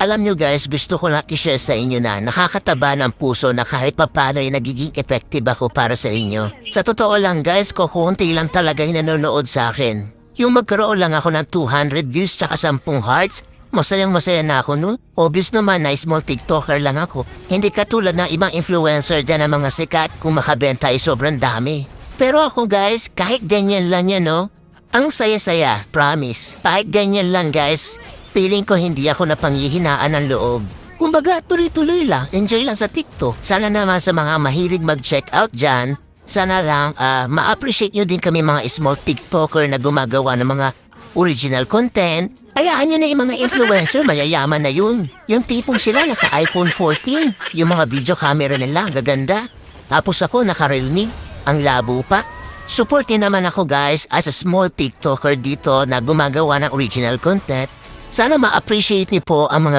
Alam nyo guys, gusto ko lang i-share sa inyo na nakakataba ng puso na kahit papano ay nagiging effective ako para sa inyo. Sa totoo lang guys, kukunti lang talaga yung nanonood sa akin. Yung magkaroon lang ako ng 200 views tsaka 10 hearts, masayang masaya na ako nun. Obvious naman na small TikToker lang ako. Hindi katulad ng ibang influencer dyan ng mga sikat kung makabenta ay sobrang dami. Pero ako guys, kahit ganyan lang yan no, ang saya-saya, promise. Kahit ganyan lang guys, feeling ko hindi ako napanghihinaan ng loob. Kumbaga, tuloy-tuloy lang. Enjoy lang sa TikTok. Sana naman sa mga mahilig mag-check out dyan, sana lang ma-appreciate nyo din kami mga small TikToker na gumagawa ng mga original content. Hayaan nyo na yung mga influencer, mayayaman na yun. Yung tipong sila naka-iPhone 14. Yung mga video camera nila, gaganda. Tapos ako naka-Realme, ang labo pa. Support nyo naman ako guys as a small TikToker dito na gumagawa ng original content. Sana ma-appreciate niyo po ang mga